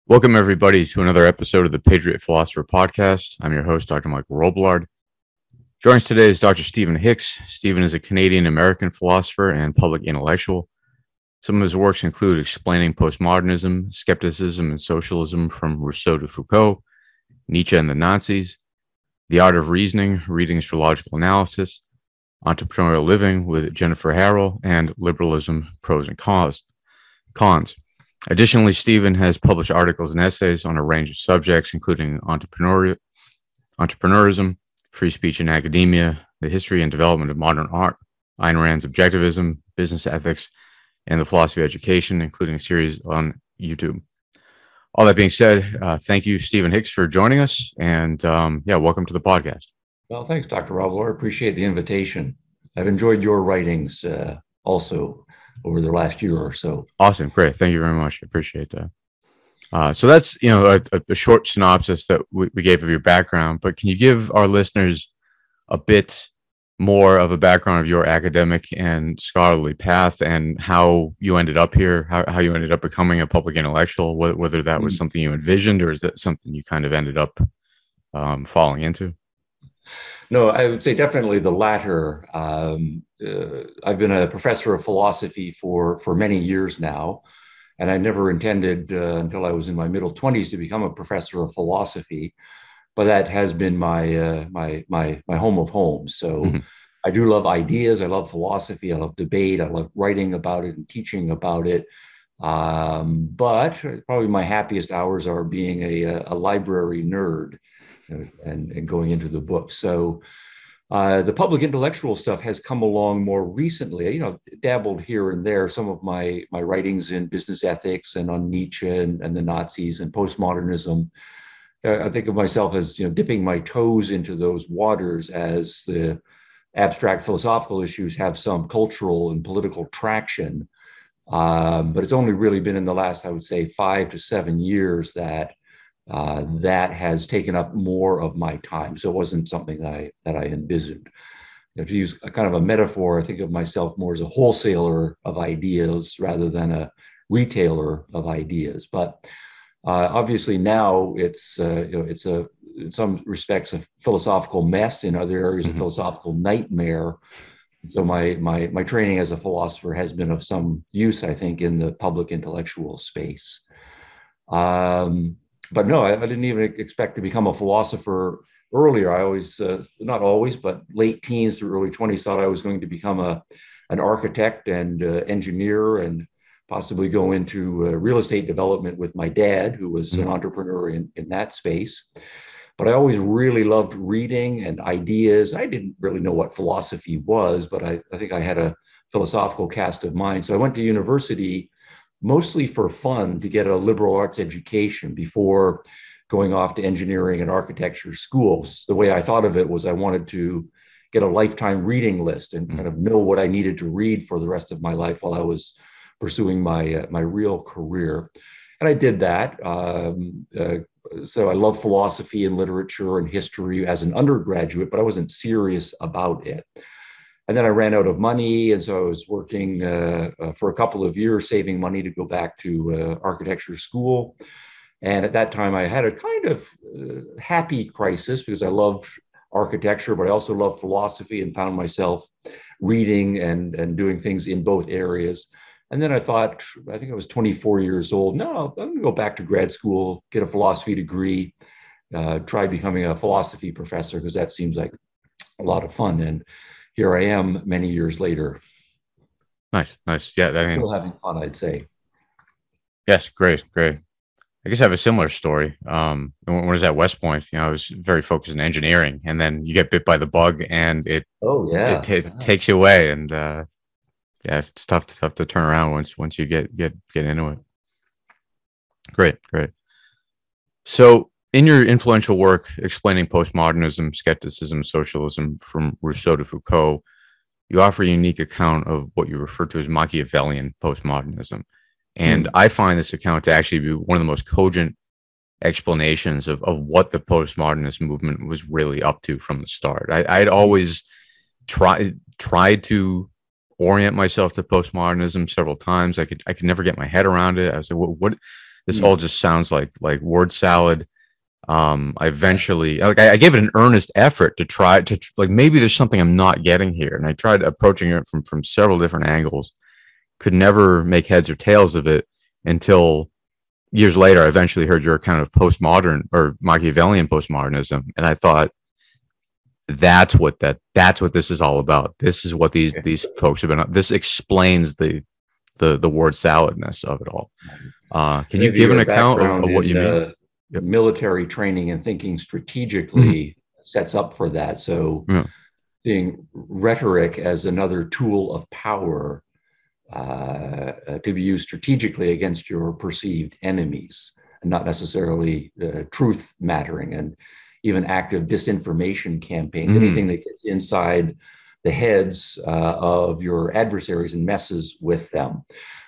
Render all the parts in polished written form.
Welcome, everybody, to another episode of the Patriot Philosopher podcast. I'm your host, Dr. Michael Robillard. Joining us today is Dr. Stephen Hicks. Stephen is a Canadian-American philosopher and public intellectual. Some of his works include Explaining Postmodernism, Skepticism and Socialism from Rousseau to Foucault, Nietzsche and the Nazis, The Art of Reasoning, Readings for Logical Analysis, Entrepreneurial Living with Jennifer Harrell, and Liberalism, Pros and Cons. Additionally, Stephen has published articles and essays on a range of subjects, including entrepreneurism, free speech in academia, the history and development of modern art, Ayn Rand's objectivism, business ethics, and the philosophy of education, including a series on YouTube. All that being said, thank you, Stephen Hicks, for joining us, and welcome to the podcast. Well, thanks, Dr. Robillard. I appreciate the invitation. I've enjoyed your writings also over the last year or so. Awesome. Great. Thank you very much. I appreciate that. So that's, a short synopsis that we gave of your background, but can you give our listeners a bit more of a background of your academic and scholarly path and how you ended up here, how you ended up becoming a public intellectual, whether that was something you envisioned or is that something you kind of ended up falling into? No, I would say definitely the latter. I've been a professor of philosophy for many years now, and I never intended until I was in my middle 20s to become a professor of philosophy, but that has been my home of homes. So I do love ideas. I love philosophy. I love debate. I love writing about it and teaching about it. But probably my happiest hours are being a library nerd and going into the books. So the public intellectual stuff has come along more recently. Dabbled here and there. Some of my writings in business ethics and on Nietzsche and the Nazis and postmodernism. I think of myself as dipping my toes into those waters as the abstract philosophical issues have some cultural and political traction. But it's only really been in the last, I would say, 5 to 7 years that that has taken up more of my time. So it wasn't something that I envisioned. To use a kind of a metaphor, I think of myself more as a wholesaler of ideas rather than a retailer of ideas. But obviously now it's in some respects a philosophical mess, in other areas a philosophical nightmare. So my training as a philosopher has been of some use, I think, in the public intellectual space. But no, I didn't even expect to become a philosopher earlier. I always, not always, but late teens to early 20s, thought I was going to become an architect and engineer and possibly go into real estate development with my dad, who was an entrepreneur in that space. But I always really loved reading and ideas. I didn't really know what philosophy was, but I think I had a philosophical cast of mind. So I went to university mostly for fun to get a liberal arts education before going off to engineering and architecture schools. The way I thought of it was I wanted to get a lifetime reading list and kind of know what I needed to read for the rest of my life while I was pursuing my real career. And I did that. So I love philosophy and literature and history as an undergraduate, but I wasn't serious about it. And then I ran out of money. And so I was working for a couple of years, saving money to go back to architecture school. And at that time, I had a kind of happy crisis because I loved architecture, but I also loved philosophy and found myself reading and doing things in both areas. And then I thought, I think I was 24 years old. No, I'm going to go back to grad school, get a philosophy degree, try becoming a philosophy professor, because that seems like a lot of fun. And here I am many years later. Nice. Yeah, still having fun, I'd say. Yes, great. I guess I have a similar story. When I was at West Point, I was very focused in engineering, and then you get bit by the bug, and it takes you away, and it's tough to turn around once you get into it. Great. So, in your influential work, Explaining Postmodernism, Skepticism, Socialism from Rousseau to Foucault, you offer a unique account of what you refer to as Machiavellian postmodernism. And I find this account to actually be one of the most cogent explanations of what the postmodernist movement was really up to from the start. I'd always tried to orient myself to postmodernism several times. I could never get my head around it. I was like, what This all just sounds like word salad. I eventually, I gave it an earnest effort to try to like, maybe there's something I'm not getting here. And I tried approaching it from several different angles, could never make heads or tails of it until years later. I eventually heard your account of postmodern or Machiavellian postmodernism. And I thought, that's what this is all about. This is what these folks have been. This explains the word saladness of it all. Can you give an account of what you mean? Military training and thinking strategically sets up for that. So seeing rhetoric as another tool of power to be used strategically against your perceived enemies, and not necessarily truth mattering, and even active disinformation campaigns, anything that gets inside the heads of your adversaries and messes with them.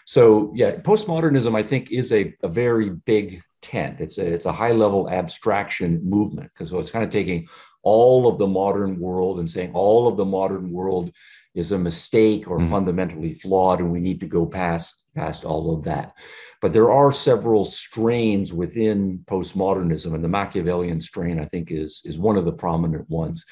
So yeah, postmodernism, I think, is a very big tent. It's a high level abstraction movement, because it's kind of taking all of the modern world and saying all of the modern world is a mistake or fundamentally flawed, and we need to go past all of that. But there are several strains within postmodernism, and the Machiavellian strain, I think, is one of the prominent ones.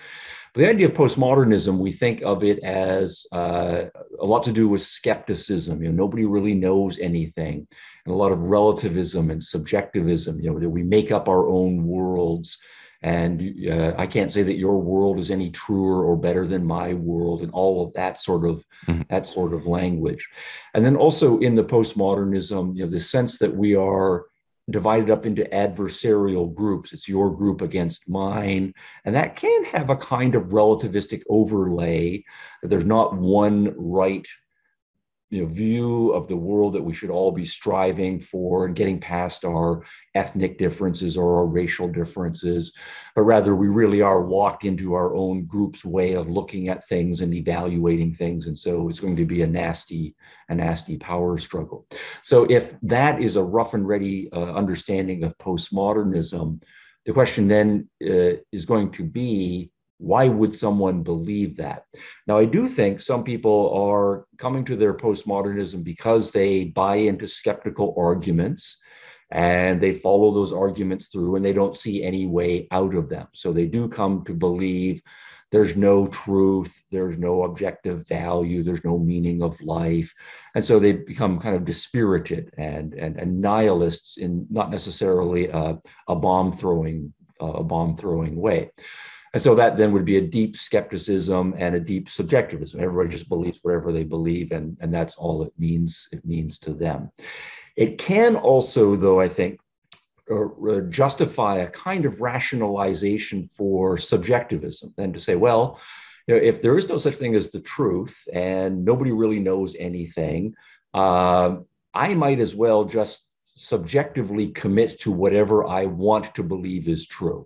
But the idea of postmodernism, we think of it as a lot to do with skepticism. Nobody really knows anything, and a lot of relativism and subjectivism. That we make up our own worlds, and I can't say that your world is any truer or better than my world, and all of that sort of language. And then also in the postmodernism, the sense that we are divided up into adversarial groups. It's your group against mine. And that can have a kind of relativistic overlay, that there's not one right view of the world that we should all be striving for and getting past our ethnic differences or our racial differences, but rather we really are locked into our own group's way of looking at things and evaluating things. And so it's going to be a nasty power struggle. So if that is a rough and ready understanding of postmodernism, the question then is going to be, why would someone believe that? Now, I do think some people are coming to their postmodernism because they buy into skeptical arguments and they follow those arguments through, and they don't see any way out of them. So they do come to believe there's no truth, there's no objective value, there's no meaning of life. And so they become kind of dispirited and nihilists in not necessarily a bomb-throwing way. And so that then would be a deep skepticism and a deep subjectivism. Everybody just believes whatever they believe, and that's all it means to them. It can also, though, I think, justify a kind of rationalization for subjectivism, then to say, well, if there is no such thing as the truth and nobody really knows anything, I might as well just subjectively commit to whatever I want to believe is true.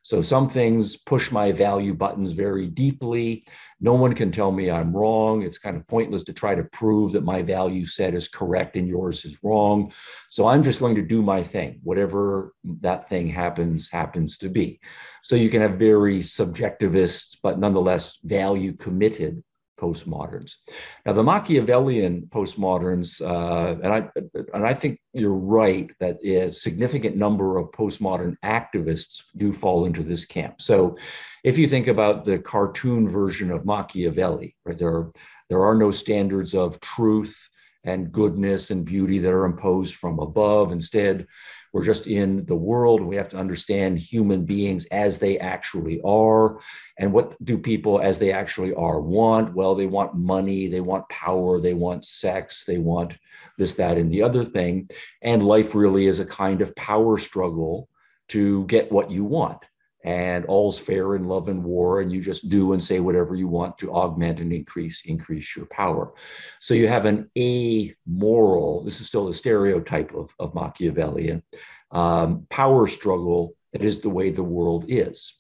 So some things push my value buttons very deeply. No one can tell me I'm wrong. It's kind of pointless to try to prove that my value set is correct and yours is wrong. So I'm just going to do my thing, whatever that thing happens to be. So you can have very subjectivist, but nonetheless value committed postmoderns. Now, the Machiavellian postmoderns, and I think you're right that a significant number of postmodern activists do fall into this camp. So if you think about the cartoon version of Machiavelli, right, there are no standards of truth and goodness and beauty that are imposed from above. Instead, we're just in the world. We have to understand human beings as they actually are. And what do people as they actually are want? Well, they want money, they want power, they want sex, they want this, that, and the other thing. And life really is a kind of power struggle to get what you want. And all's fair in love and war, and you just do and say whatever you want to augment and increase your power. So you have an amoral, this is still a stereotype of Machiavellian, power struggle that is the way the world is.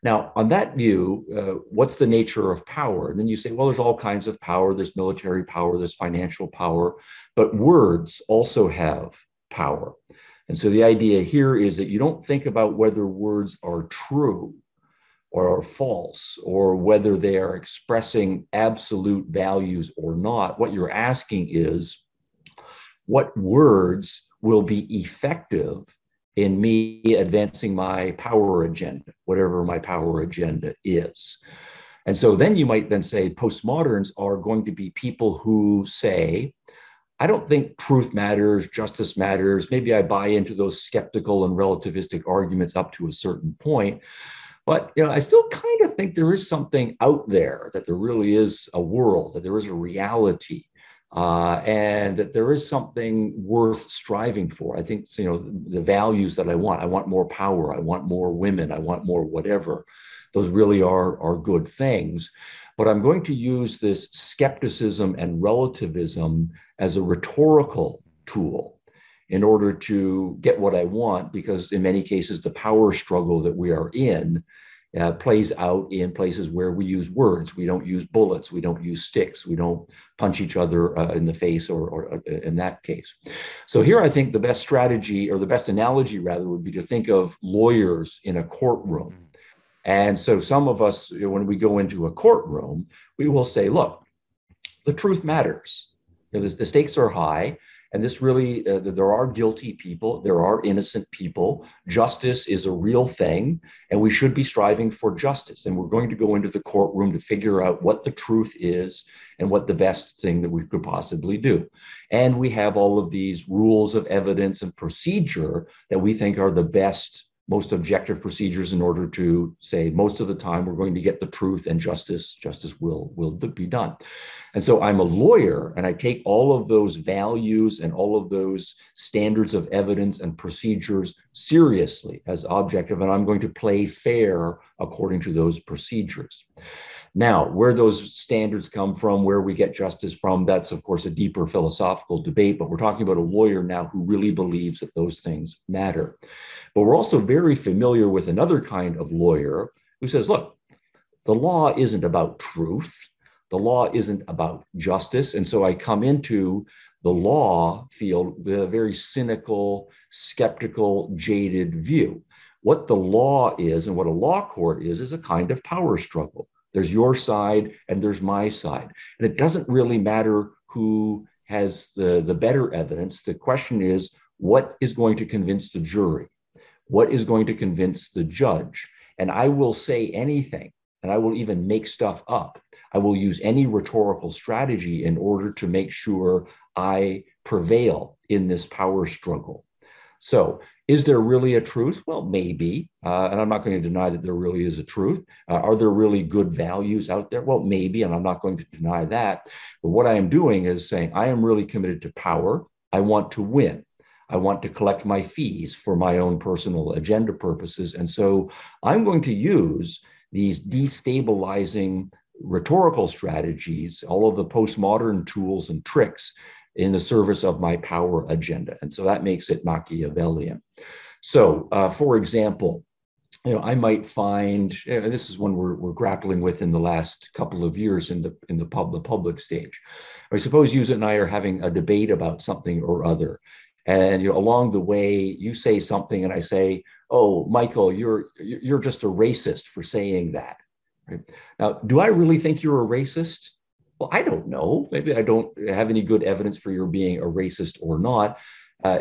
Now, on that view, what's the nature of power? And then you say, well, there's all kinds of power. There's military power, there's financial power, but words also have power. And so the idea here is that you don't think about whether words are true or are false, or whether they are expressing absolute values or not. What you're asking is, what words will be effective in me advancing my power agenda, whatever my power agenda is. And so then you might then say postmoderns are going to be people who say, I don't think truth matters, justice matters. Maybe I buy into those skeptical and relativistic arguments up to a certain point. But I still kind of think there is something out there, that there really is a world, that there is a reality, and that there is something worth striving for. I think the values that I want more power, I want more women, I want more whatever. Those really are good things. But I'm going to use this skepticism and relativism as a rhetorical tool in order to get what I want, because in many cases, the power struggle that we are in plays out in places where we use words. We don't use bullets. We don't use sticks. We don't punch each other in the face or in that case. So here, I think the best strategy, or the best analogy rather, would be to think of lawyers in a courtroom. And so some of us, when we go into a courtroom, we will say, look, the truth matters. The stakes are high. And this really, there are guilty people, there are innocent people. Justice is a real thing, and we should be striving for justice. And we're going to go into the courtroom to figure out what the truth is and what the best thing that we could possibly do. And we have all of these rules of evidence and procedure that we think are the best, most objective procedures in order to say most of the time we're going to get the truth, and justice will be done. And so I'm a lawyer, and I take all of those values and all of those standards of evidence and procedures seriously as objective, and I'm going to play fair according to those procedures. Now, where those standards come from, where we get justice from, that's of course a deeper philosophical debate, but we're talking about a lawyer now who really believes that those things matter. But we're also very familiar with another kind of lawyer who says, look, the law isn't about truth. The law isn't about justice. And so I come into the law field with a very cynical, skeptical, jaded view. What the law is and what a law court is a kind of power struggle. There's your side and there's my side. And it doesn't really matter who has the better evidence. The question is, what is going to convince the jury? What is going to convince the judge? And I will say anything, and I will even make stuff up. I will use any rhetorical strategy in order to make sure I prevail in this power struggle. So is there really a truth? Well, maybe. And I'm not going to deny that there really is a truth. Are there really good values out there? Well, maybe, and I'm not going to deny that. But what I am doing is saying I am really committed to power. I want to win. I want to collect my fees for my own personal agenda purposes. And so I'm going to use these destabilizing rhetorical strategies, all of the postmodern tools and tricks in the service of my power agenda. And so that makes it Machiavellian. So, for example, I might find, this is one we're grappling with in the last couple of years in the public stage. I suppose you and I are having a debate about something or other. And along the way, you say something and I say, oh, Michael, you're just a racist for saying that. Right? Now, do I really think you're a racist? Well, I don't know. Maybe I don't have any good evidence for your being a racist or not.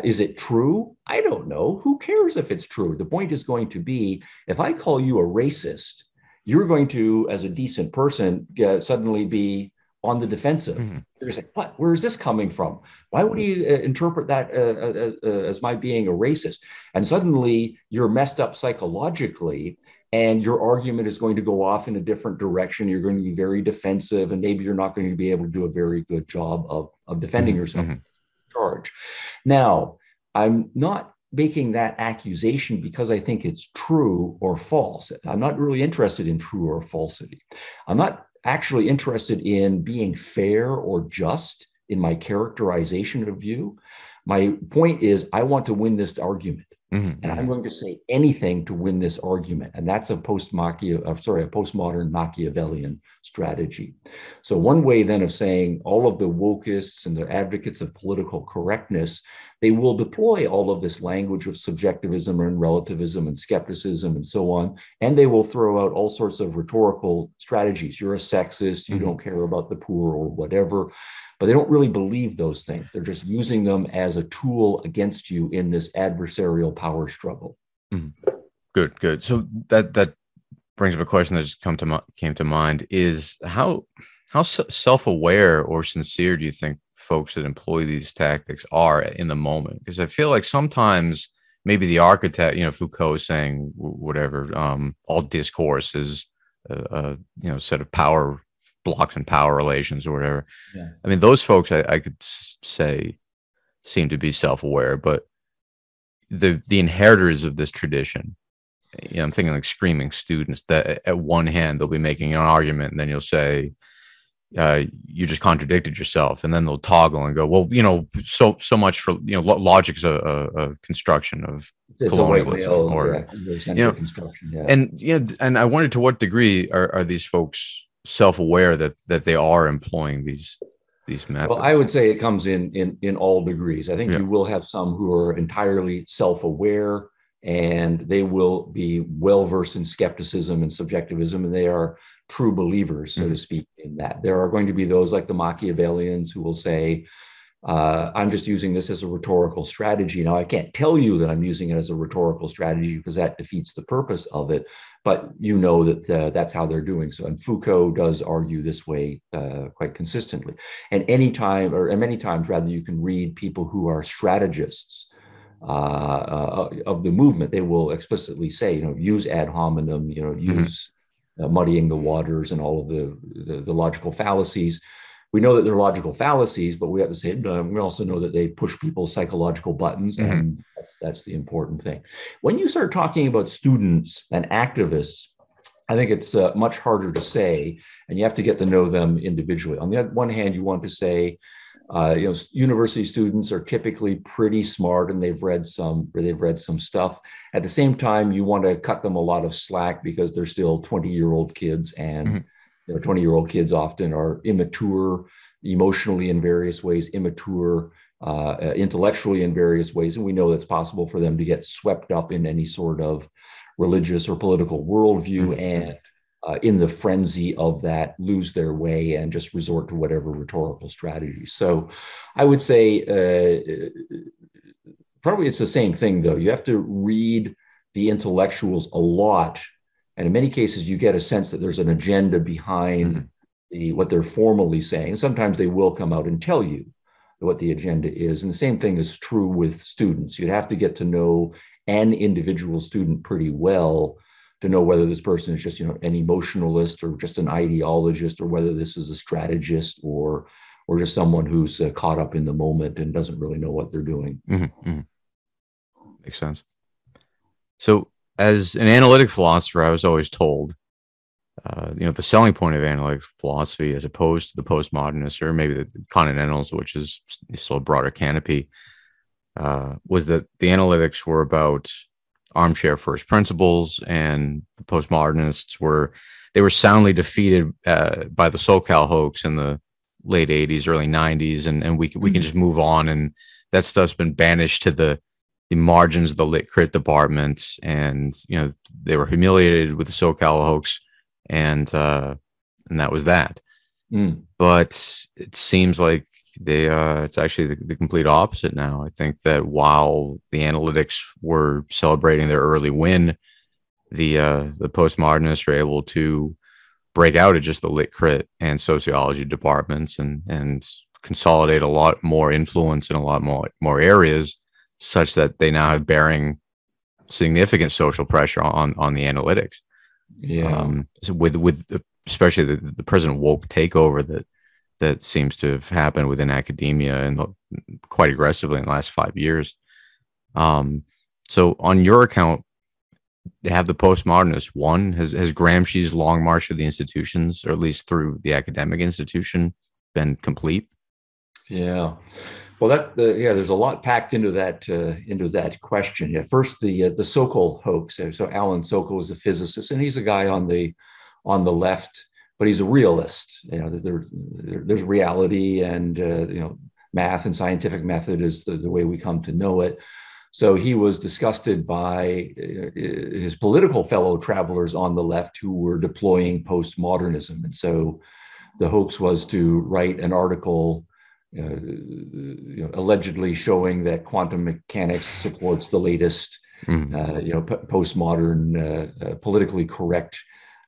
Is it true? I don't know. Who cares if it's true? The point is going to be, if I call you a racist, you're going to, as a decent person, suddenly be on the defensive. Mm-hmm. You're saying, what? Where is this coming from? Why would he interpret that as my being a racist? And suddenly you're messed up psychologically, and your argument is going to go off in a different direction. You're going to be very defensive, and maybe you're not going to be able to do a very good job of defending yourself. Mm-hmm. Charge. Now, I'm not making that accusation because I think it's true or false. I'm not really interested in true or falsity. I'm not actually interested in being fair or just in my characterization of you. My point is, I want to win this argument. Mm-hmm. And I'm going to say anything to win this argument. And that's a postmodern Machiavellian strategy. So one way then of saying all of the wokeists and the advocates of political correctness, they will deploy all of this language of subjectivism and relativism and skepticism and so on. And they will throw out all sorts of rhetorical strategies. You're a sexist, you mm-hmm. don't care about the poor or whatever. but they don't really believe those things. They're just using them as a tool against you in this adversarial power struggle. Mm-hmm. Good. So that brings up a question that just came to mind is how self-aware or sincere do you think folks that employ these tactics are in the moment? Because I feel like sometimes maybe the architect, Foucault is saying whatever, all discourse is a set of power blocks and power relations or whatever. Yeah. I mean, those folks I could say seem to be self-aware, but the inheritors of this tradition, I'm thinking like screaming students that at one hand they'll be making an argument and then you'll say you just contradicted yourself, and then they'll toggle and go, well, so much for logic's a construction of colonialism or construction. Yeah. And I wondered to what degree are these folks self-aware that they are employing these methods? Well, I would say it comes in all degrees. I think you will have some who are entirely self-aware, and they will be well-versed in skepticism and subjectivism, and they are true believers, so to speak, in that. There are going to be those like the Machiavellians who will say, I'm just using this as a rhetorical strategy. Now, I can't tell you that I'm using it as a rhetorical strategy because that defeats the purpose of it, but that that's how they're doing so. And Foucault does argue this way quite consistently. And many times, you can read people who are strategists of the movement. They will explicitly say, use ad hominem, use muddying the waters and all of the logical fallacies. We know that they're logical fallacies, but we at the same time, we also know that they push people's psychological buttons, and that's the important thing. When you start talking about students and activists, I think it's much harder to say, and you have to get to know them individually. On the one hand, you want to say, university students are typically pretty smart and they've read some stuff. At the same time, you want to cut them a lot of slack because they're still 20-year-old kids, and 20-year-old kids often are immature emotionally in various ways, immature intellectually in various ways. And we know it's possible for them to get swept up in any sort of religious or political worldview and in the frenzy of that, lose their way and just resort to whatever rhetorical strategy. So I would say probably it's the same thing, though. You have to read the intellectuals a lot. And in many cases, you get a sense that there's an agenda behind what they're formally saying. And sometimes they will come out and tell you what the agenda is. And the same thing is true with students. You'd have to get to know an individual student pretty well to know whether this person is just, an emotionalist or just an ideologist, or whether this is a strategist or just someone who's caught up in the moment and doesn't really know what they're doing. Makes sense. So as an analytic philosopher, I was always told, the selling point of analytic philosophy, as opposed to the postmodernists or maybe the continentals, which is still a broader canopy, was that the analytics were about armchair first principles, and the postmodernists were soundly defeated by the Sokal hoax in the late 80s, early 90s, and we can just move on, and that stuff's been banished to the margins of the lit crit department, and they were humiliated with the Sokal hoax, and that was that. But it seems like it's actually the complete opposite now. I think that while the analytics were celebrating their early win, the postmodernists were able to break out of just the lit crit and sociology departments and consolidate a lot more influence in a lot more areas, such that they now have bearing significant social pressure on the analytics. So with especially the present woke takeover that seems to have happened within academia and quite aggressively in the last 5 years. So on your account, have the postmodernists won? Has Gramsci's long march through the institutions, or at least through the academic institution, been complete? Yeah. Well, there's a lot packed into that question. Yeah. First, the Sokal hoax. So Alan Sokal is a physicist, and he's a guy on the left, but he's a realist. There's reality, and math and scientific method is the way we come to know it. So he was disgusted by his political fellow travelers on the left who were deploying postmodernism, and so the hoax was to write an article allegedly showing that quantum mechanics supports the latest, postmodern, politically correct,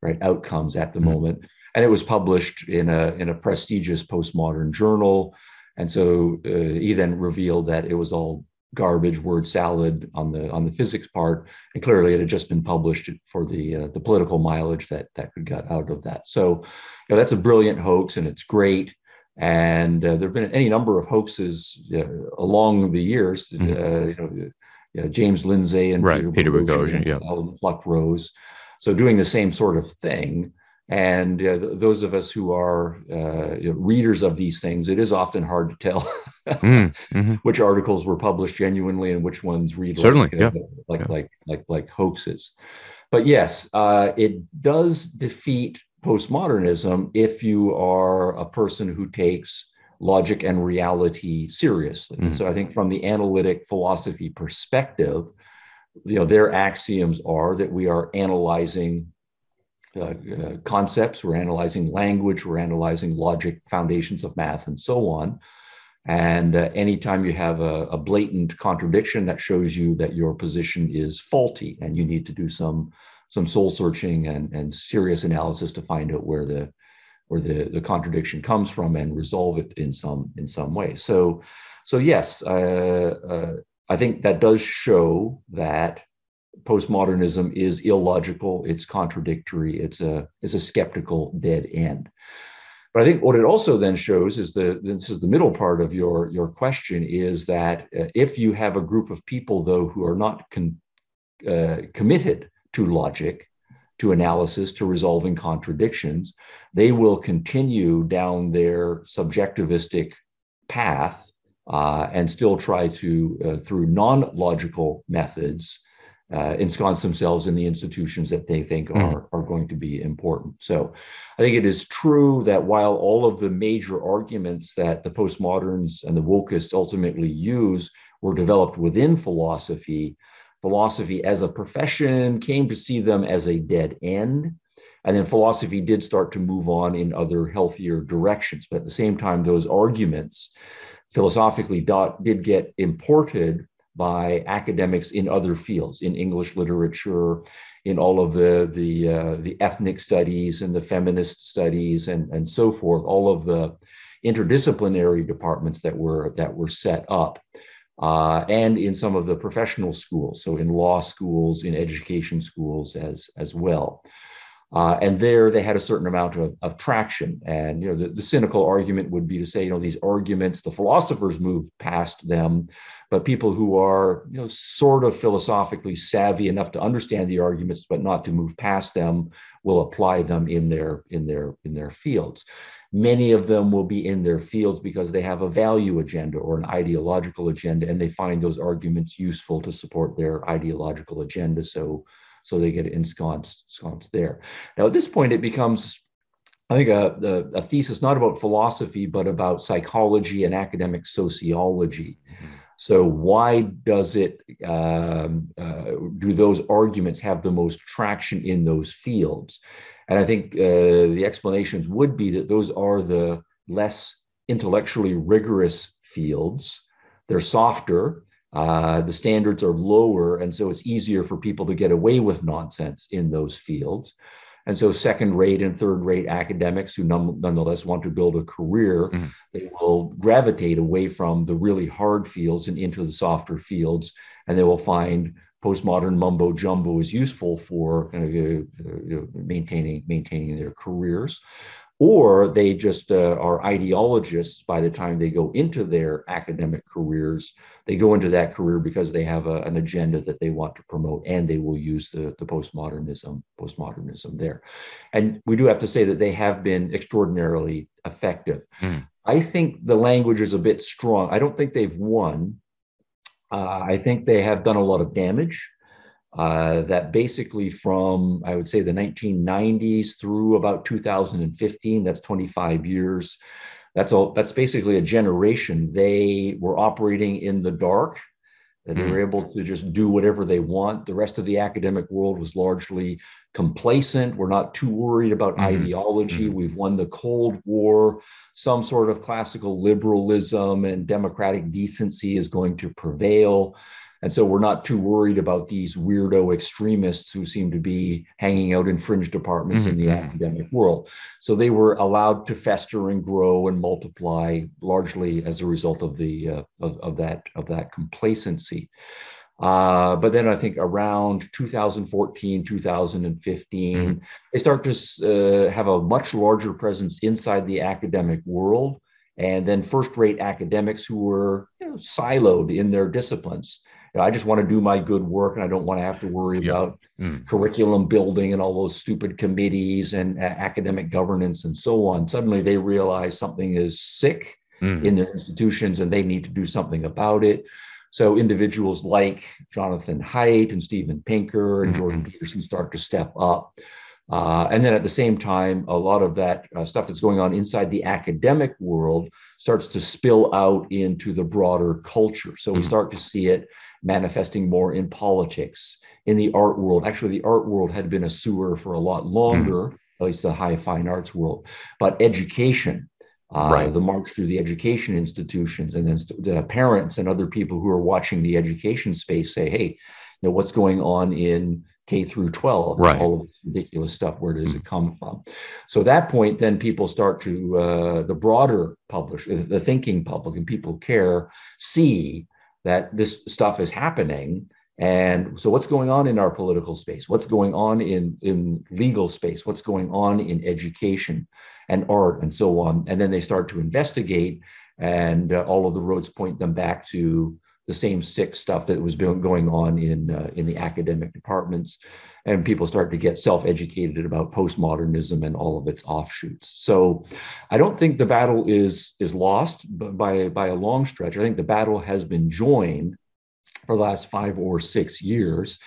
right, outcomes at the moment. And it was published in a prestigious postmodern journal. And so he then revealed that it was all garbage, word salad on the physics part, and clearly it had just been published for the political mileage that could get out of that. So, that's a brilliant hoax, and it's great. And there have been any number of hoaxes along the years. James Lindsay and Peter Boghossian, Alan Pluckrose, so doing the same sort of thing. And those of us who are readers of these things, it is often hard to tell which articles were published genuinely and which ones read like hoaxes. But yes, it does defeat postmodernism if you are a person who takes logic and reality seriously. And so I think from the analytic philosophy perspective, their axioms are that we are analyzing concepts, we're analyzing language, we're analyzing logic, foundations of math, and so on. And anytime you have a blatant contradiction, that shows you that your position is faulty, and you need to do some soul searching and serious analysis to find out where the contradiction comes from and resolve it in some way. So yes, I think that does show that postmodernism is illogical, it's contradictory, it's a skeptical dead end. But I think what it also then shows is this is the middle part of your question, is that if you have a group of people, though, who are not committed to logic, to analysis, to resolving contradictions, they will continue down their subjectivistic path and still try to, through non-logical methods, ensconce themselves in the institutions that they think are going to be important. So I think it is true that while all of the major arguments that the postmoderns and the wokeists ultimately use were developed within philosophy, philosophy as a profession came to see them as a dead end. And then philosophy did start to move on in other healthier directions. But at the same time, those arguments philosophically did get imported by academics in other fields, in English literature, in all of the ethnic studies and the feminist studies and so forth, all of the interdisciplinary departments that were set up, and in some of the professional schools, so in law schools, in education schools as well. And there they had a certain amount of traction. And the cynical argument would be to say, these arguments, the philosophers moved past them, but people who are sort of philosophically savvy enough to understand the arguments but not to move past them will apply them in their fields. Many of them will be in their fields because they have a value agenda or an ideological agenda, and they find those arguments useful to support their ideological agenda. So they get ensconced there. Now, at this point, it becomes, I think, a thesis not about philosophy, but about psychology and academic sociology. So why does it, do those arguments have the most traction in those fields? And I think the explanations would be that those are the less intellectually rigorous fields. They're softer. The standards are lower, and so it's easier for people to get away with nonsense in those fields. And so second-rate and third-rate academics who nonetheless want to build a career, they will gravitate away from the really hard fields and into the softer fields, and they will find postmodern mumbo jumbo is useful for maintaining their careers. Or they just are ideologists by the time they go into their academic careers. They go into that career because they have an agenda that they want to promote, and they will use the postmodernism there. And we do have to say that they have been extraordinarily effective. I think the language is a bit strong. I don't think they've won. I think they have done a lot of damage. That basically from, I would say, the 1990s through about 2015, that's 25 years. That's basically a generation. They were operating in the dark. that they were able to just do whatever they want. The rest of the academic world was largely complacent. We're not too worried about ideology. We've won the Cold War. Some sort of classical liberalism and democratic decency is going to prevail. And so we're not too worried about these weirdo extremists who seem to be hanging out in fringe departments in the academic world. So they were allowed to fester and grow and multiply largely as a result of the of that complacency. But then I think around 2014, 2015, they start to have a much larger presence inside the academic world, and then first-rate academics who were siloed in their disciplines. I just want to do my good work, and I don't want to have to worry about curriculum building and all those stupid committees and academic governance and so on. Suddenly they realize something is sick in their institutions and they need to do something about it. So individuals like Jonathan Haidt and Steven Pinker and Jordan Peterson start to step up. And then at the same time, a lot of that stuff that's going on inside the academic world starts to spill out into the broader culture. So we start to see it manifesting more in politics, in the art world. Actually, the art world had been a sewer for a lot longer, at least the high fine arts world. But education, the march through the education institutions, and then the parents and other people who are watching the education space say, hey, what's going on in K through 12, all of this ridiculous stuff, where does it come from? So at that point, then people start to, the broader public, the thinking public and people care, see that this stuff is happening. And so what's going on in our political space? What's going on in legal space? What's going on in education and art and so on? And then they start to investigate, and all of the roads point them back to the same sick stuff that was going on in the academic departments, and people start to get self-educated about postmodernism and all of its offshoots. So I don't think the battle is lost by a long stretch. I think the battle has been joined for the last 5 or 6 years.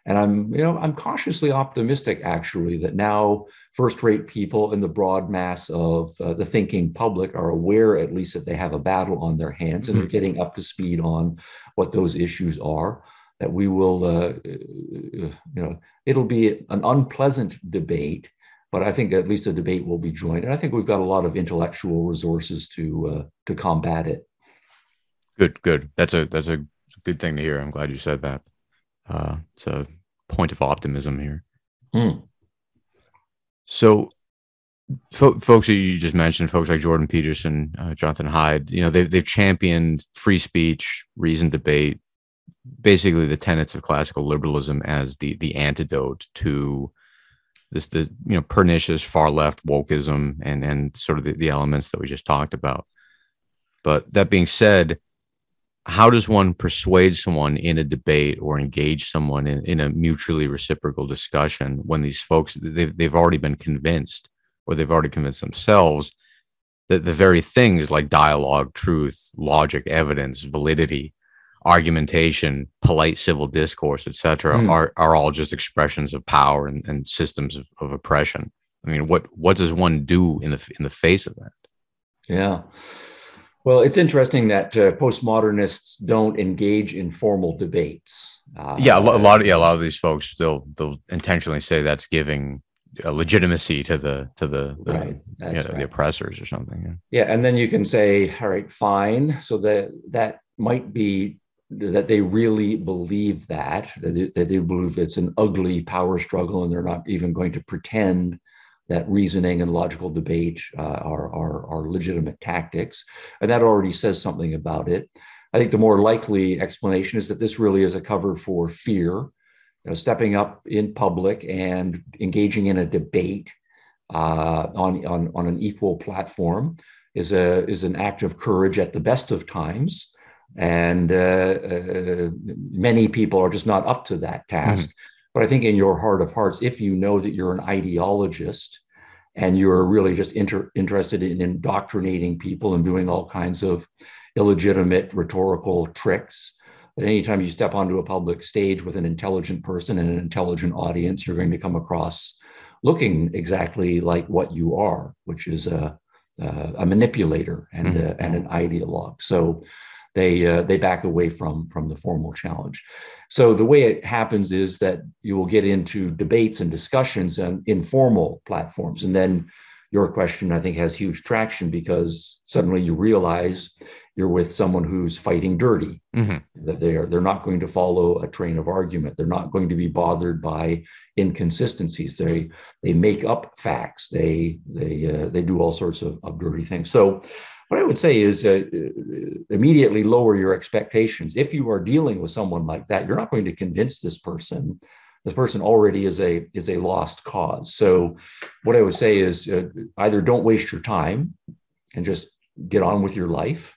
And I'm cautiously optimistic, actually, that now first-rate people in the broad mass of the thinking public are aware, at least, that they have a battle on their hands, and they're getting up to speed on what those issues are. That we will, it'll be an unpleasant debate, but I think at least the debate will be joined. And I think we've got a lot of intellectual resources to combat it. Good. That's a good thing to hear. I'm glad you said that. It's a point of optimism here. So folks that you just mentioned, folks like Jordan Peterson, Jonathan Haidt, they've championed free speech, reasoned debate, basically the tenets of classical liberalism as the antidote to this pernicious far left wokeism and sort of the elements that we just talked about. But that being said, how does one persuade someone in a debate or engage someone in a mutually reciprocal discussion when these folks, they've already been convinced, or they've already convinced themselves, that the very things like dialogue, truth, logic, evidence, validity, argumentation, polite civil discourse, etc., are all just expressions of power and systems of oppression? I mean, what does one do in the face of that? Yeah. Well, it's interesting that postmodernists don't engage in formal debates. A lot of these folks they'll intentionally say that's giving legitimacy to the oppressors or something. Yeah, and then you can say, all right, fine. So that might be that they really believe that they believe it's an ugly power struggle, and they're not even going to pretend that reasoning and logical debate are legitimate tactics. And that already says something about it. I think the more likely explanation is that this really is a cover for fear. Stepping up in public and engaging in a debate on an equal platform is an act of courage at the best of times. And many people are just not up to that task. But I think in your heart of hearts, if you know that you're an ideologist and you're really just interested in indoctrinating people and doing all kinds of illegitimate rhetorical tricks, that anytime you step onto a public stage with an intelligent person and an intelligent audience, you're going to come across looking exactly like what you are, which is a manipulator and an ideologue. So they back away from the formal challenge. So the way it happens is that you will get into debates and discussions on informal platforms, and then your question, I think, has huge traction because suddenly you realize you're with someone who's fighting dirty, that they're not going to follow a train of argument. They're not going to be bothered by inconsistencies. They make up facts. They do all sorts of dirty things. So what I would say is immediately lower your expectations. If you are dealing with someone like that, you're not going to convince this person. This person already is a lost cause. So what I would say is either don't waste your time and just get on with your life,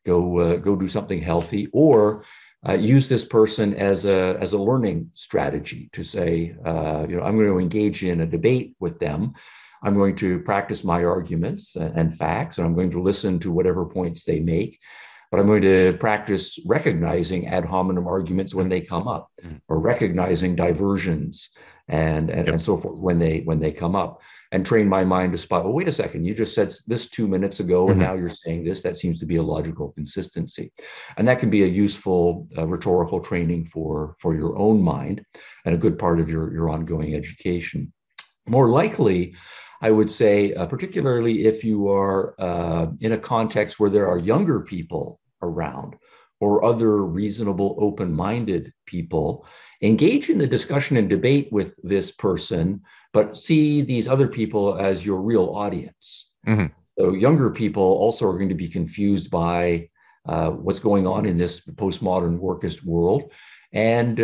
go do something healthy, or use this person as a learning strategy to say, I'm going to engage in a debate with them. I'm going to practice my arguments and facts, and I'm going to listen to whatever points they make. But I'm going to practice recognizing ad hominem arguments when they come up, or recognizing diversions and so forth when they come up, and train my mind to spot, well, wait a second, you just said this 2 minutes ago, and now you're saying this. That seems to be a logical consistency. And that can be a useful rhetorical training for your own mind and a good part of your ongoing education. More likely, I would say, particularly if you are in a context where there are younger people around or other reasonable, open-minded people, engage in the discussion and debate with this person, but see these other people as your real audience. So younger people also are going to be confused by what's going on in this postmodern workist world. And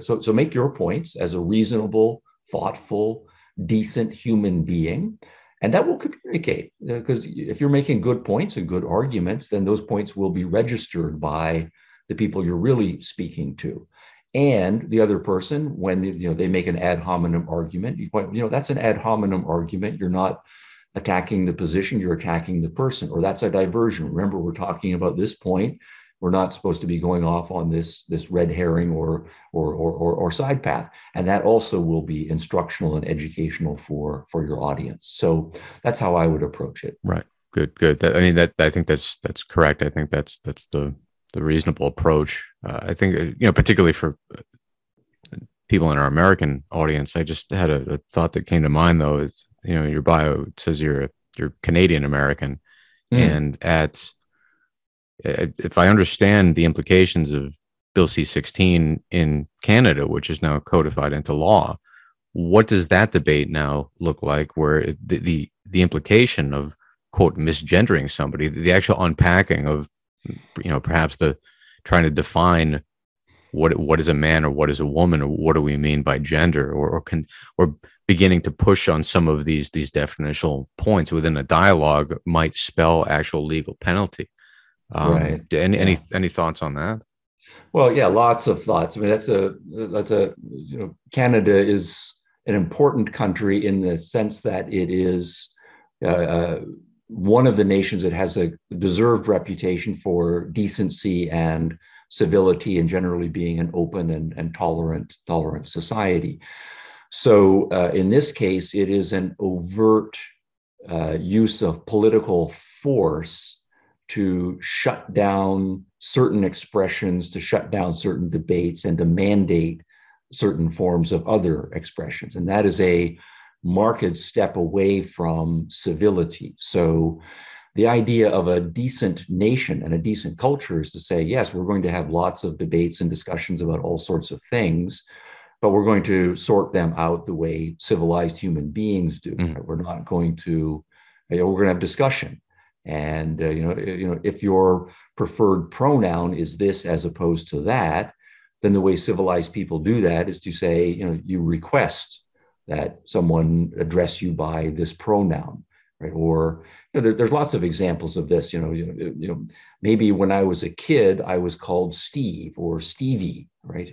so make your points as a reasonable, thoughtful, decent human being, and that will communicate, because if you're making good points and good arguments, then those points will be registered by the people you're really speaking to. And the other person, when they make an ad hominem argument, you point, that's an ad hominem argument. You're not attacking the position, you're attacking the person, or that's a diversion. Remember, we're talking about this point. We're not supposed to be going off on this red herring or side path, and that also will be instructional and educational for your audience. So that's how I would approach it. Right. Good. I think that's correct. I think that's the reasonable approach. I think particularly for people in our American audience, I just had a thought that came to mind though. Is your bio, it says you're Canadian American, and if I understand the implications of Bill C16 in Canada, which is now codified into law, what does that debate now look like? Where the implication of, quote, misgendering somebody, the actual unpacking of, perhaps the trying to define what is a man or what is a woman, or what do we mean by gender, or beginning to push on some of these definitional points within a dialogue might spell actual legal penalty. Right. Any thoughts on that? Well, yeah, lots of thoughts. I mean, that's a Canada is an important country in the sense that it is one of the nations that has a deserved reputation for decency and civility, and generally being an open and tolerant society. So in this case, it is an overt use of political force to shut down certain expressions, to shut down certain debates, and to mandate certain forms of other expressions. And that is a marked step away from civility. So the idea of a decent nation and a decent culture is to say, yes, we're going to have lots of debates and discussions about all sorts of things, but we're going to sort them out the way civilized human beings do. We're not going to, we're going to have discussion. And if your preferred pronoun is this as opposed to that, then the way civilized people do that is to say, you request that someone address you by this pronoun, right? Or there's lots of examples of this. Maybe when I was a kid, I was called Steve or Stevie, right?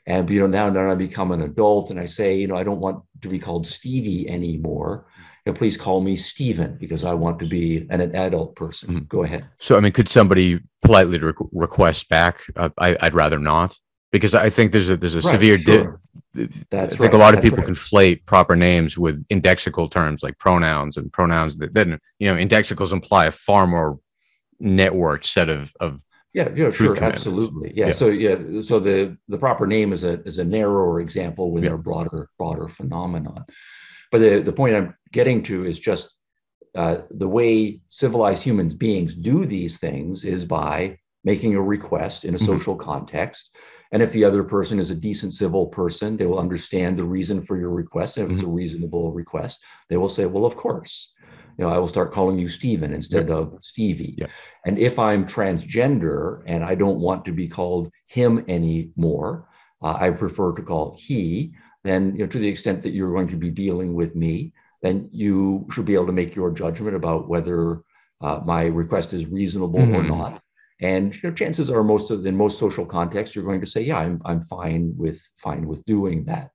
And now I become an adult and I say, I don't want to be called Stevie anymore. Please call me Stephen, because I want to be an adult person. Go ahead. So, could somebody politely request back? I'd rather not, because I think there's a right, severe. Sure. I think a lot of people conflate proper names with indexical terms like pronouns, and pronouns that then indexicals imply a far more networked set of sure, absolutely. Yeah. So the proper name is a narrower example when they're broader phenomenon. But the point I'm getting to is just the way civilized human beings do these things is by making a request in a social context. And if the other person is a decent civil person, they will understand the reason for your request. And if it's a reasonable request, they will say, well, of course, I will start calling you Stephen instead of Stevie. Yep. And if I'm transgender and I don't want to be called him anymore, I prefer to call he, then to the extent that you're going to be dealing with me, then you should be able to make your judgment about whether my request is reasonable or not. And chances are in most social contexts, you're going to say, yeah, I'm fine with doing that.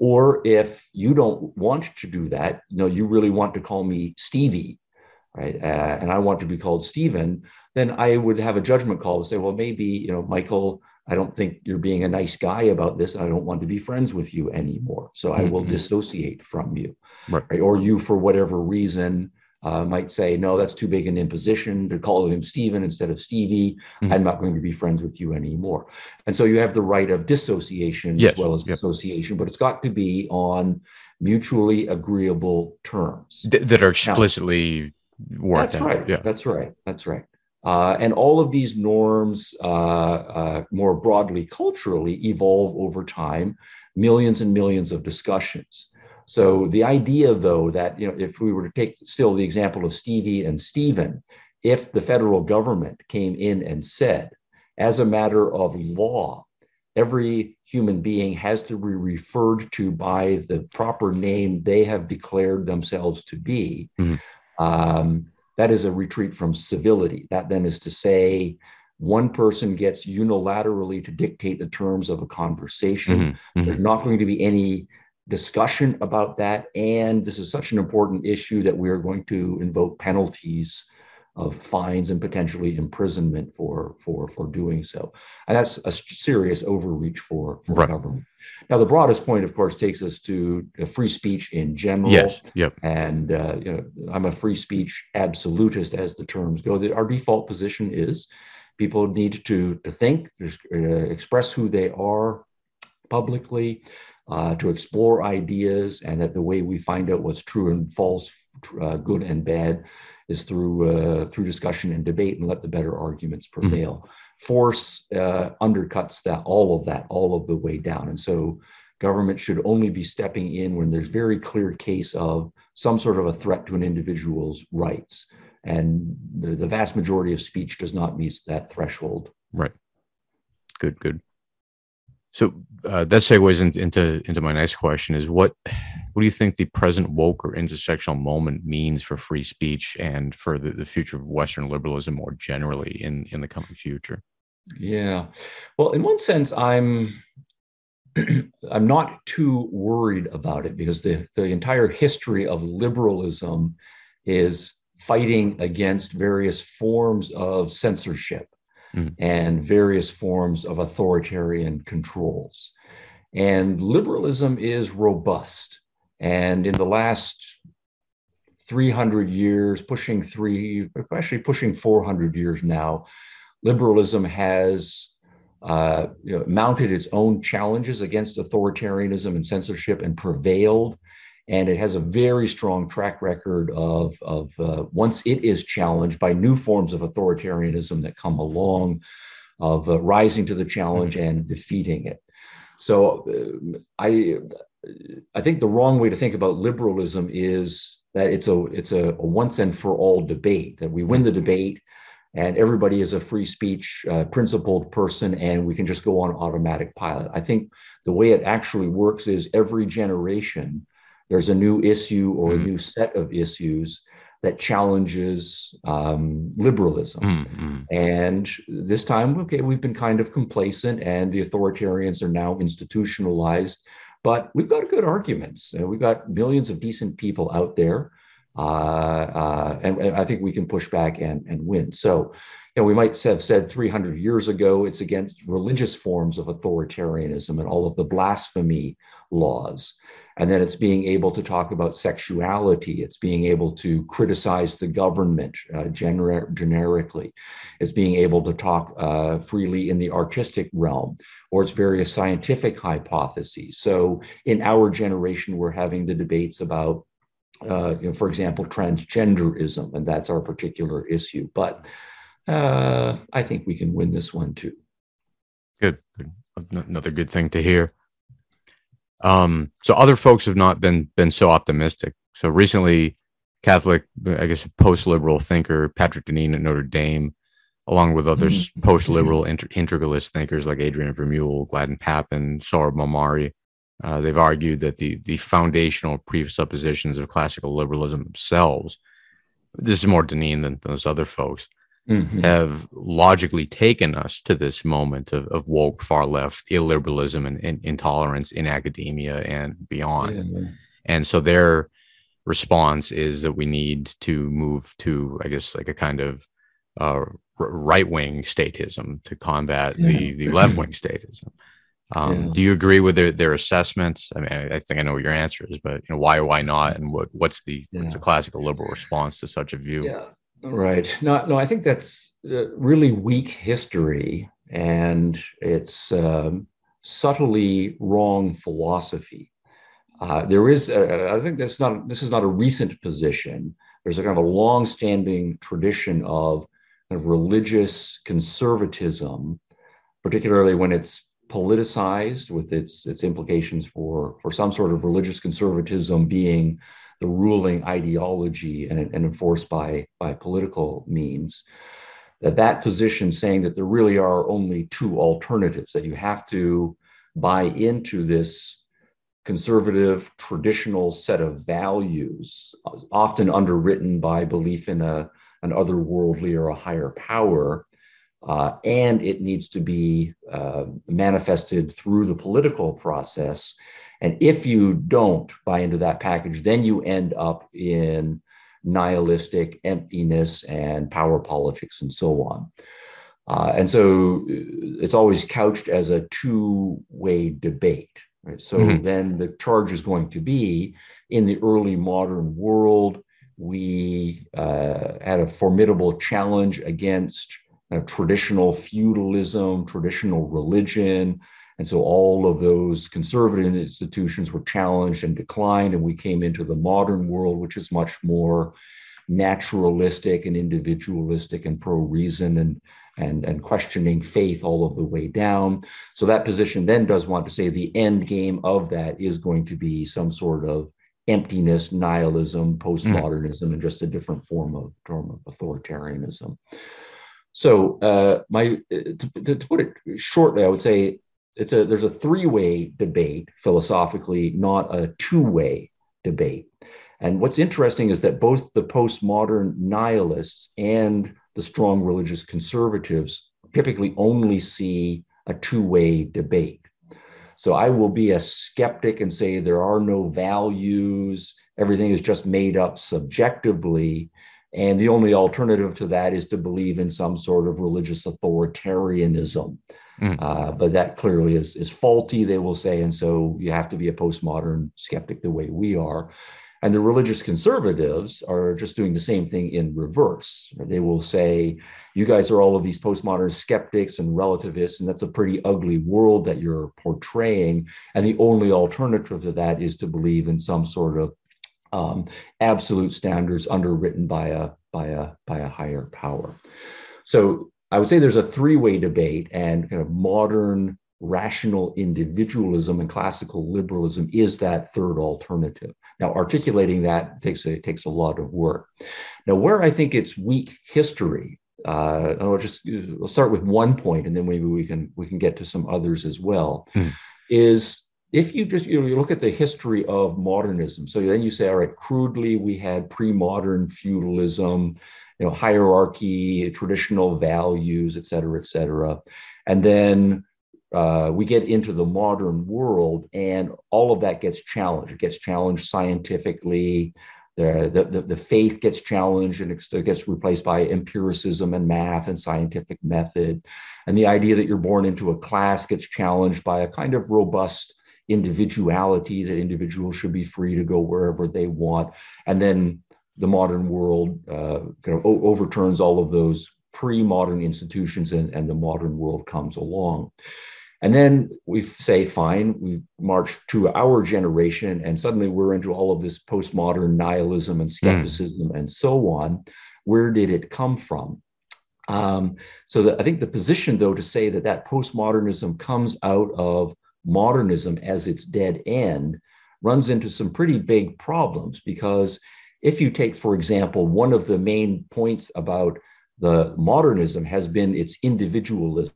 Or if you don't want to do that, you really want to call me Stevie, right? And I want to be called Stephen, then I would have a judgment call to say, well, maybe, Michael, I don't think you're being a nice guy about this. And I don't want to be friends with you anymore. So I will dissociate from you. Right? Or you, for whatever reason, might say, no, that's too big an imposition to call him Stephen instead of Stevie. I'm not going to be friends with you anymore. And so you have the right of dissociation as well as association, but it's got to be on mutually agreeable terms. That are explicitly worked out. Right. Yeah. That's right. And all of these norms, more broadly culturally, evolve over time, millions and millions of discussions. So the idea, though, that if we were to take still the example of Stevie and Stephen, if the federal government came in and said, as a matter of law, every human being has to be referred to by the proper name they have declared themselves to be, that is a retreat from civility. That then is to say, one person gets unilaterally to dictate the terms of a conversation. There's not going to be any discussion about that. And this is such an important issue that we are going to invoke penalties of fines and potentially imprisonment for doing so. And that's a serious overreach for government. Now, the broadest point, of course, takes us to free speech in general. Yes. Yep. And I'm a free speech absolutist as the terms go. Our default position is people need to think, express who they are publicly, to explore ideas, and that the way we find out what's true and false, good and bad, is through discussion and debate, and let the better arguments prevail. Force undercuts all of the way down. And so government should only be stepping in when there's very clear case of some sort of a threat to an individual's rights. And the vast majority of speech does not meet that threshold. Right. Good. So that segues into my next question: is what do you think the present woke or intersectional moment means for free speech and for the future of Western liberalism more generally in the coming future? Yeah, well, in one sense, I'm not too worried about it, because the entire history of liberalism is fighting against various forms of censorship and various forms of authoritarian controls. And liberalism is robust. And in the last 300 years, pushing 400 years now, liberalism has mounted its own challenges against authoritarianism and censorship and prevailed. And it has a very strong track record of once it is challenged by new forms of authoritarianism that come along, of rising to the challenge and defeating it. So I think the wrong way to think about liberalism is that it's a once and for all debate, that we win the debate and everybody is a free speech principled person and we can just go on automatic pilot. I think the way it actually works is every generation there's a new issue or a new set of issues that challenges liberalism. And this time, we've been kind of complacent and the authoritarians are now institutionalized, but we've got good arguments. We've got millions of decent people out there. And I think we can push back and win. So, we might have said 300 years ago, it's against religious forms of authoritarianism and all of the blasphemy laws. And then it's being able to talk about sexuality. It's being able to criticize the government generically. It's being able to talk freely in the artistic realm, or its various scientific hypotheses. So in our generation, we're having the debates about, for example, transgenderism, and that's our particular issue. But I think we can win this one too. Good. Another good thing to hear. So other folks have not been so optimistic. So recently, Catholic, I guess, post-liberal thinker Patrick at Notre Dame, along with others post-liberal integralist thinkers like Adrian Vermeule, Gladden Papin, Sohrab Ahmari, they've argued that the foundational presuppositions of classical liberalism themselves, this is more Deneen than those other folks, have logically taken us to this moment of woke far left illiberalism and intolerance in academia and beyond. Yeah. And so their response is that we need to move to, I guess, like a kind of right-wing statism to combat the left-wing statism. Do you agree with their assessments? I mean, I think I know what your answer is, but why or why not, and what's the classical liberal response to such a view? Yeah. Right. No, I think that's really weak history, and it's subtly wrong philosophy. There is, I think this is not a recent position. There's a kind of a long-standing tradition of kind of religious conservatism, particularly when it's politicized, with its implications for some sort of religious conservatism being the ruling ideology and enforced by political means. That position saying that there really are only two alternatives, that you have to buy into this conservative traditional set of values, often underwritten by belief in an otherworldly or a higher power, and it needs to be manifested through the political process. And if you don't buy into that package, then you end up in nihilistic emptiness and power politics and so on. And so it's always couched as a two-way debate. Right? So then the charge is going to be, in the early modern world, we had a formidable challenge against traditional feudalism, traditional religion. And so all of those conservative institutions were challenged and declined, and we came into the modern world, which is much more naturalistic and individualistic and pro-reason and questioning faith all of the way down. So that position then does want to say the end game of that is going to be some sort of emptiness, nihilism, postmodernism, and just a different form of authoritarianism. So to put it shortly, I would say there's a three-way debate philosophically, not a two-way debate. And what's interesting is that both the postmodern nihilists and the strong religious conservatives typically only see a two-way debate. So I will be a skeptic and say there are no values, everything is just made up subjectively, and the only alternative to that is to believe in some sort of religious authoritarianism. But that clearly is faulty, they will say, and so you have to be a postmodern skeptic the way we are. And the religious conservatives are just doing the same thing in reverse. They will say, you guys are all of these postmodern skeptics and relativists, and that's a pretty ugly world that you're portraying. And the only alternative to that is to believe in some sort of absolute standards underwritten by a higher power. So I would say there's a three-way debate, and kind of modern rational individualism and classical liberalism is that third alternative. Now, articulating that takes a lot of work. Now, where I think it's weak history, we'll start with one point, and then maybe we can get to some others as well. Is if you just you look at the history of modernism, so then you say, all right, crudely we had pre-modern feudalism, hierarchy, traditional values, et cetera, and then we get into the modern world, and all of that gets challenged. It gets challenged scientifically. The faith gets challenged and it gets replaced by empiricism and math and scientific method. And the idea that you're born into a class gets challenged by a kind of robust individuality, that individuals should be free to go wherever they want. And then the modern world kind of overturns all of those pre-modern institutions, and the modern world comes along. And then we say, fine, we march to our generation, and suddenly we're into all of this postmodern nihilism and skepticism and so on. Where did it come from? So I think the position, though, to say that postmodernism comes out of modernism as its dead end runs into some pretty big problems, because if you take, for example, one of the main points about the modernism has been its individualism.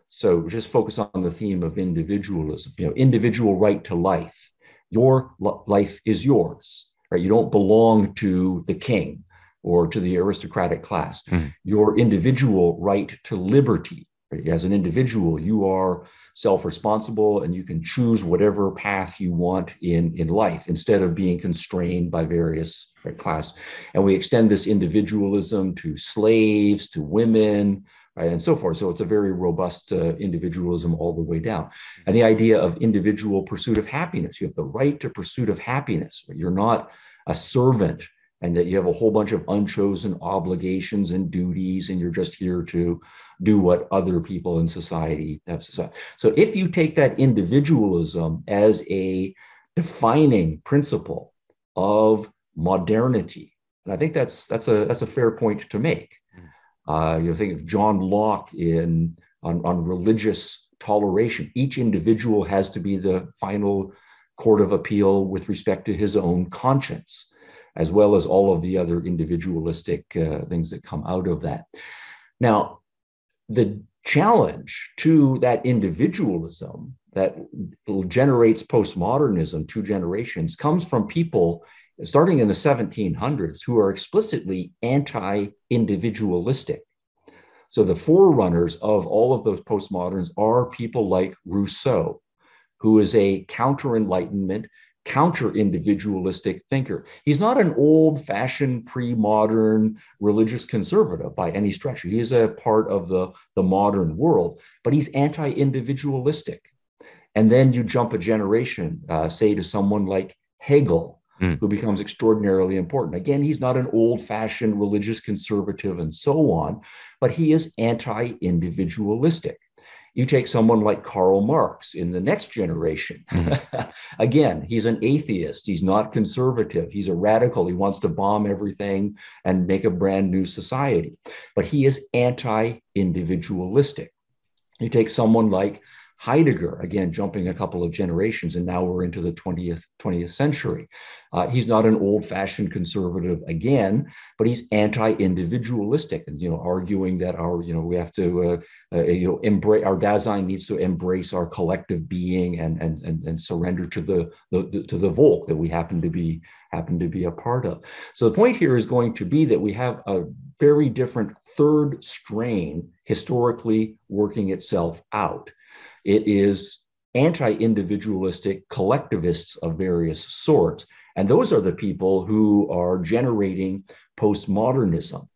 So just focus on the theme of individualism, individual right to life. Your life is yours, right? You don't belong to the king or to the aristocratic class. Your individual right to liberty. Right? As an individual, you are self-responsible and you can choose whatever path you want in life instead of being constrained by various classes. And we extend this individualism to slaves, to women, right, and so forth. So it's a very robust individualism all the way down. And the idea of individual pursuit of happiness, you have the right to pursuit of happiness. Right? You're not a servant, and that you have a whole bunch of unchosen obligations and duties, and you're just here to do what other people in society have. So if you take that individualism as a defining principle of modernity, and I think that's a fair point to make. You think of John Locke on religious toleration. Each individual has to be the final court of appeal with respect to his own conscience, as well as all of the other individualistic things that come out of that. Now, the challenge to that individualism that generates postmodernism, two generations, comes from people starting in the 1700s who are explicitly anti-individualistic. So the forerunners of all of those postmoderns are people like Rousseau, who is a counter-Enlightenment, counter-individualistic thinker. He's not an old-fashioned, pre-modern religious conservative by any stretch. He is a part of the modern world, but he's anti-individualistic. And then you jump a generation, say to someone like Hegel, who becomes extraordinarily important. Again, he's not an old-fashioned religious conservative and so on, but he is anti-individualistic. You take someone like Karl Marx in the next generation. Again, he's an atheist. He's not conservative. He's a radical. He wants to bomb everything and make a brand new society. But he is anti-individualistic. You take someone like Heidegger, again, jumping a couple of generations, and now we're into the 20th century. He's not an old-fashioned conservative again, but he's anti-individualistic, and arguing that we have to embrace, our Dasein needs to embrace our collective being and surrender to the Volk that we happen to be a part of. So the point here is going to be that we have a very different third strain historically working itself out. It is anti-individualistic collectivists of various sorts. And those are the people who are generating postmodernism.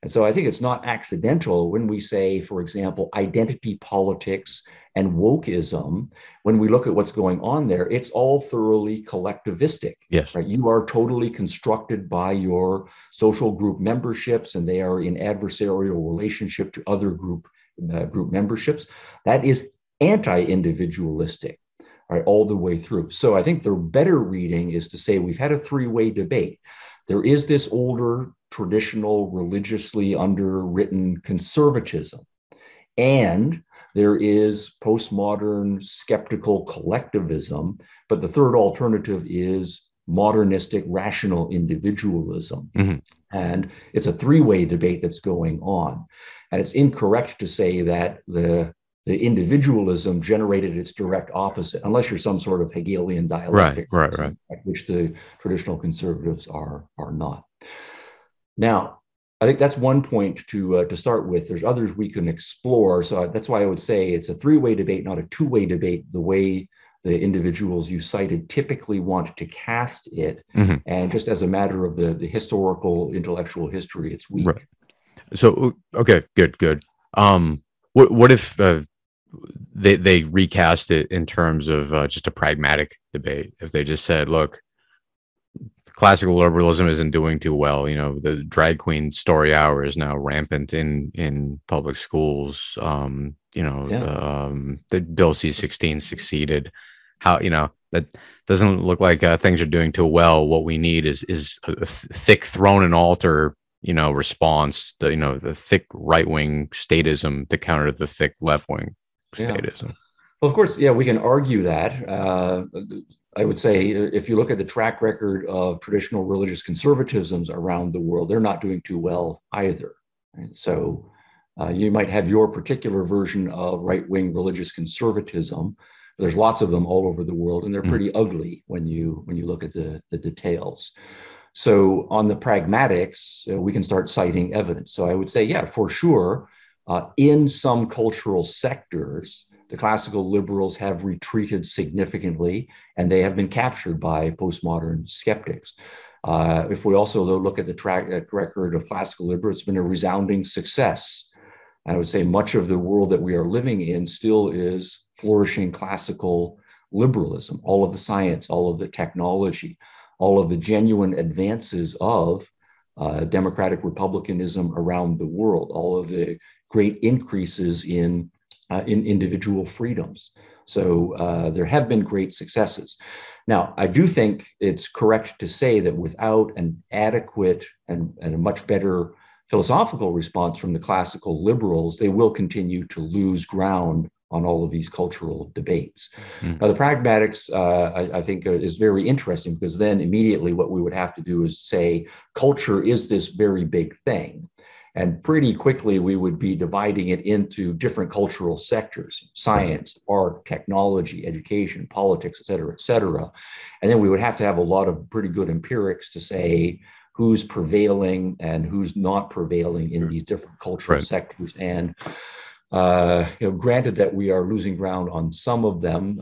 And so I think it's not accidental when we say, for example, identity politics and wokeism. When we look at what's going on there, it's all thoroughly collectivistic. Yes. Right? You are totally constructed by your social group memberships, and they are in adversarial relationship to other group memberships. That is anti-individualistic, right, all the way through. So I think the better reading is to say we've had a three-way debate. There is this older, traditional, religiously underwritten conservatism, and there is postmodern, skeptical collectivism. But the third alternative is modernistic, rational individualism. And it's a three-way debate that's going on. And it's incorrect to say that the individualism generated its direct opposite, unless you're some sort of Hegelian dialectic, right. Which the traditional conservatives are not. Now, I think that's one point to start with. There's others we can explore. So that's why I would say it's a three-way debate, not a two-way debate, the way the individuals you cited typically want to cast it. And just as a matter of the historical intellectual history, it's weak. Right. So, okay, good. What if they recast it in terms of just a pragmatic debate? If they just said, look, classical liberalism isn't doing too well. You know, the drag queen story hour is now rampant in public schools. The Bill C16 succeeded. How, that doesn't look like things are doing too well. What we need is a thick throne and altar, response. The thick right wing statism to counter the thick left wing statism. Well, of course, we can argue that. I would say if you look at the track record of traditional religious conservatisms around the world, they're not doing too well either. Right? So you might have your particular version of right-wing religious conservatism. There's lots of them all over the world, and they're pretty ugly when you look at the details. So on the pragmatics, we can start citing evidence. So I would say, for sure, in some cultural sectors, the classical liberals have retreated significantly, and they have been captured by postmodern skeptics. If we also look at the track record of classical liberals, it's been a resounding success. I would say much of the world that we are living in still is flourishing classical liberalism. All of the science, all of the technology, all of the genuine advances of democratic republicanism around the world, all of the great increases in individual freedoms. So there have been great successes. Now, I do think it's correct to say that without an adequate and a much better philosophical response from the classical liberals, they will continue to lose ground on all of these cultural debates. Now, the pragmatics, I think, is very interesting, because then immediately what we would have to do is say culture is this very big thing. And pretty quickly, we would be dividing it into different cultural sectors: science, art, technology, education, politics, et cetera, et cetera. And then we would have to have a lot of pretty good empirics to say who's prevailing and who's not prevailing in these different cultural sectors. And granted that we are losing ground on some of them,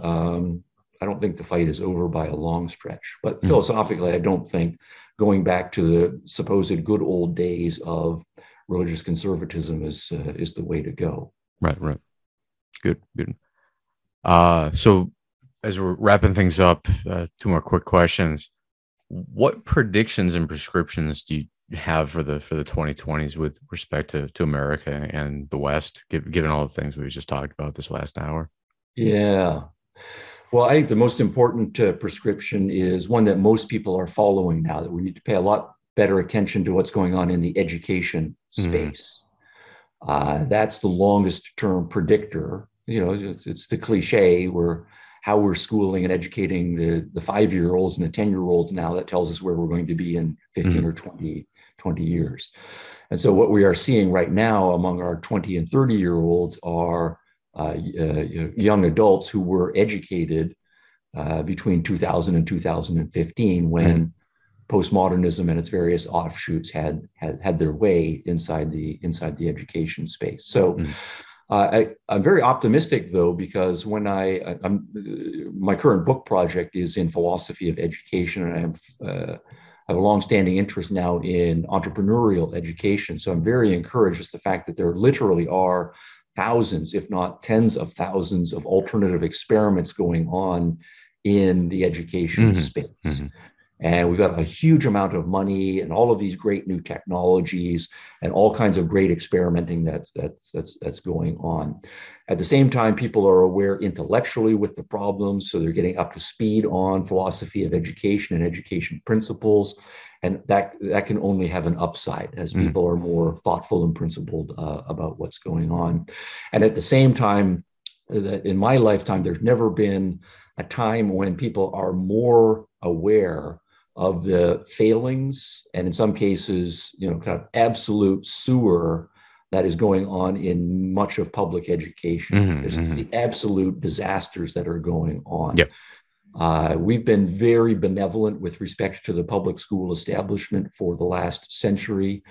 I don't think the fight is over by a long stretch. But philosophically, I don't think going back to the supposed good old days of religious conservatism is the way to go. Right. Good. So as we're wrapping things up, two more quick questions. What predictions and prescriptions do you have for the 2020s with respect to America and the West, given all the things we just talked about this last hour? Yeah. Well, I think the most important prescription is one that most people are following now, that we need to pay a lot better attention to what's going on in the education space. That's the longest term predictor. It's the cliche where how we're schooling and educating the 5-year-olds and the 10-year-olds now that tells us where we're going to be in 15 or 20 years. And so what we are seeing right now among our 20 and 30-year-olds are young adults who were educated between 2000 and 2015, when postmodernism and its various offshoots had their way inside the education space. So I'm very optimistic, though, because when my current book project is in philosophy of education, and I have a longstanding interest now in entrepreneurial education. So I'm very encouraged with the fact that there literally are thousands, if not tens of thousands, of alternative experiments going on in the education space. And we've got a huge amount of money and all of these great new technologies and all kinds of great experimenting that's going on. At the same time, people are aware intellectually with the problems, so they're getting up to speed on philosophy of education and education principles. And that can only have an upside as people are more thoughtful and principled about what's going on. And at the same time, in my lifetime, there's never been a time when people are more aware of the failings and in some cases, kind of absolute sewer that is going on in much of public education. There's the absolute disasters that are going on. We've been very benevolent with respect to the public school establishment for the last century.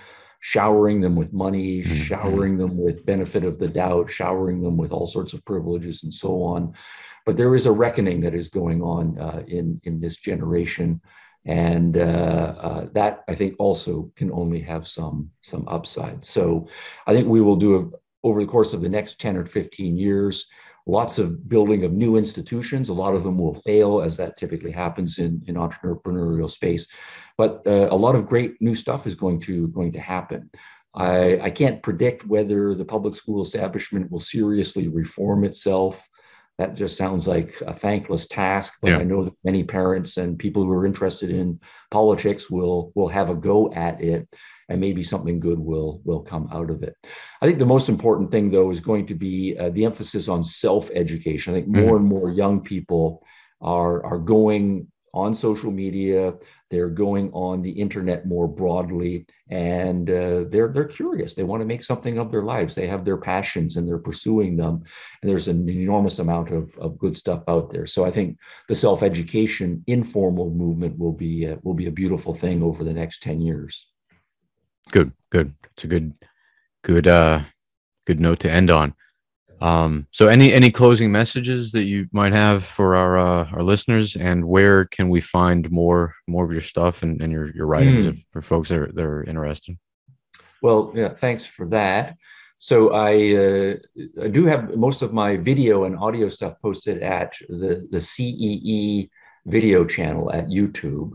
showering them with money, showering them with benefit of the doubt, showering them with all sorts of privileges and so on. But there is a reckoning that is going on in this generation. And that, I think, also can only have some upside. So I think we will do, over the course of the next 10 or 15 years, lots of building of new institutions. A lot of them will fail, as that typically happens in entrepreneurial space. But a lot of great new stuff is going to happen. I can't predict whether the public school establishment will seriously reform itself. That just sounds like a thankless task, but I know that many parents and people who are interested in politics will have a go at it, and maybe something good will come out of it. I think the most important thing, though, is going to be the emphasis on self-education. I think more and more young people are going on social media, they're going on the internet more broadly, and they're curious. They want to make something of their lives. They have their passions and they're pursuing them. And there's an enormous amount of good stuff out there. So I think the self-education informal movement will be a beautiful thing over the next 10 years. Good. It's a good note to end on. So any closing messages that you might have for our listeners, and where can we find more of your stuff and your writings for folks that are interested? Well, yeah, thanks for that. So I do have most of my video and audio stuff posted at the CEE video channel at YouTube.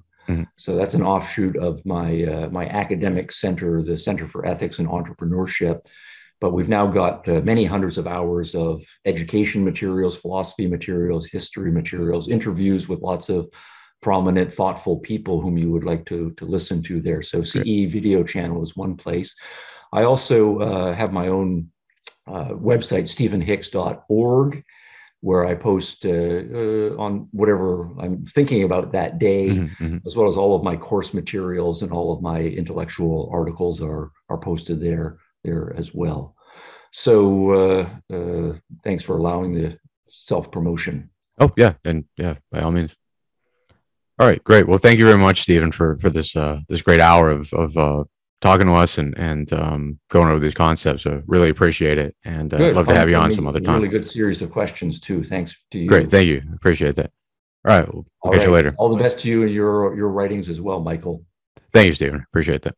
So that's an offshoot of my academic center, the Center for Ethics and Entrepreneurship. But we've now got many hundreds of hours of education materials, philosophy materials, history materials, interviews with lots of prominent, thoughtful people whom you would like to listen to there. So CE video channel is one place. I also have my own website, stephenhicks.org, where I post on whatever I'm thinking about that day, as well as all of my course materials, and all of my intellectual articles are posted there as well. So thanks for allowing the self-promotion. Oh, yeah. And yeah, by all means. All right, great. Well, thank you very much, Stephen, for this this great hour of talking to us and going over these concepts. I really appreciate it. And I'd love to have you on some other time. Really good series of questions too. Thanks to you. Great. Thank you. Appreciate that. All right. We'll catch you later. All the best to you and your writings as well, Michael. Thank you, Stephen. Appreciate that.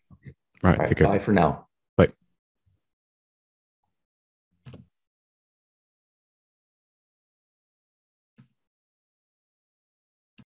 All right. Take care. Bye for now.